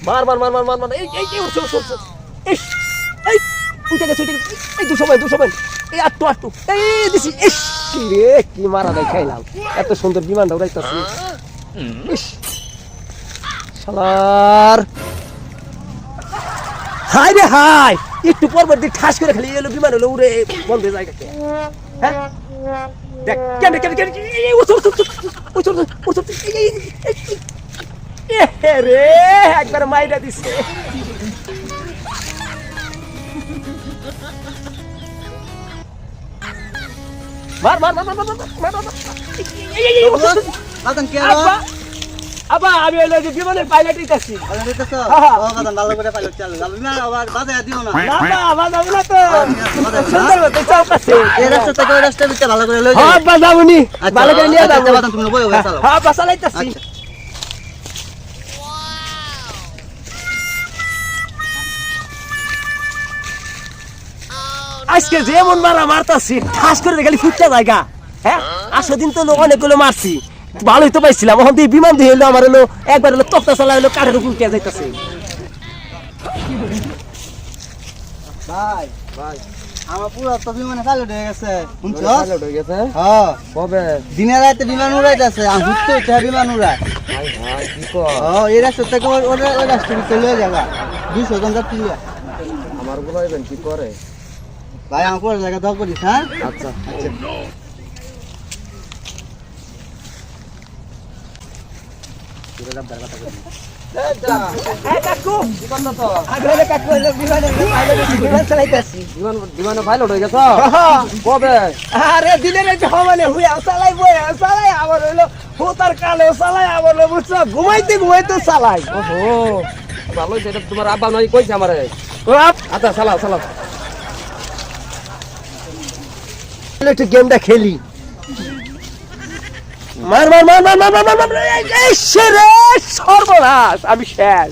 মার মার মার মার মার মার এই উঠছে উঠছে ইস এই উঠে গেছে এই দুশো মান এই আটটু এই দিছি ইস কি রে কি মারা দেখাইলাম এত সুন্দর বিমানটা উড়াইতাছি ইস শালার হাই রে হাই একটু পর পর ঠাস করে খালি এলো বিমান হলো উড়ে বন্ধ হয়ে যায় হ্যাঁ দেখ কেন রে একবার মাইরা দিছে মার মার মার মার মার মার মার আবা আমি হলো যে বিমানের পাইলট হইতাছি ভালো করে পাইলট চালু না আবার বাজে দিও না না তো সুন্দর মতো চৌকাছে এই রাস্তা থেকে ওই রাস্তা ভিতরে ভালো করে লই যাও হ্যাঁ বাজাবনি ভালো করে নিয়ে যাও বাদাম তুমি বই হয়ে চালাও হ্যাঁ বাসালাইতাছি আজকে যেমন মারা মারতাছি ঠাস করে খালি ফুটটা জায়গা হ্যাঁ আসো দিন তো অনেকগুলো মারছি ভালোই তো পাইছিলাম ওখান থেকে বিমান দিয়ে এলো আমার হলো একবার হলো তক্তা চালা হলো কাঠের উপর উঠে যাইতেছে ভাই ভাই আমার পুরো তো বিমানে পাইলট হয়ে গেছে শুনছো পাইলট হয়ে গেছে হ্যাঁ কবে দিনে রাতে বিমান উড়াইতেছে আমি ঘুরতে হচ্ছে বিমান উড়ায় হাই হাই কি কর এই রাস্তা থেকে ওই রাস্তা ভিতরে লয়ে যাবা 200 জন যাত্রী আমার বলাইবেন কি করে ভাই আমার পুরো জায়গা দাও করিস হ্যাঁ আচ্ছা বিমানে পাইলট হয়ে গেছে কবে আরে দিনের মানে হুইয়া চালাই বইয়া চালাই আবার হইলো হুতার কালে চালাই আবার বুঝছো ঘুমাইতে চালাই ওহো ভালোই সেটা তোমার আব্বা নয় কইছে আমারে আচ্ছা চালাও একটু গেমটা খেলি মার মার মার মার মার মার মার মার এই রে সর্বনাশ আমি শেষ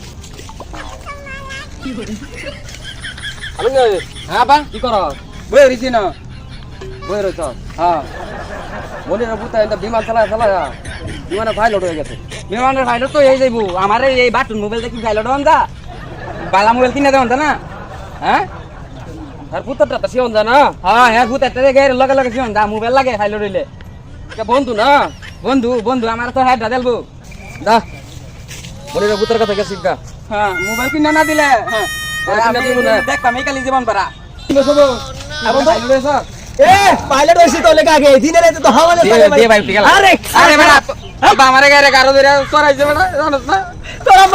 হ্যাঁ বা কি কর বই রইছি না বই রইছ হ্যাঁ বলি না বুতা এটা বিমান চালায় বিমানে পাইলট হয়ে গেছে বিমানের পাইলট তো এই যাইবো আমার এই বাটন মোবাইল দেখি পাইলট হন যা বালা মোবাইল কিনে দেন না হ্যাঁ আর পুত্রটা তো সিয়ন জানা হ্যাঁ হ্যাঁ ভূত একটা গের লগে লগে জিও দা মোবাইল লাগে পাইলট হইলে বন্ধু না বন্ধু আমার তো হেড দেলবো দা বলি না পুত্রের কথা গেছি গা হ্যাঁ মোবাইল কিনে না দিলে হ্যাঁ দেখবাম এই কালি জীবন পারা পাইলট হইছি তো লেখা আগে দিনে রাতে তো হাওয়া আরে আরে বেটা আমারে গায়ে কারো ধরে চড়াইছে বেটা জানোস না তোরা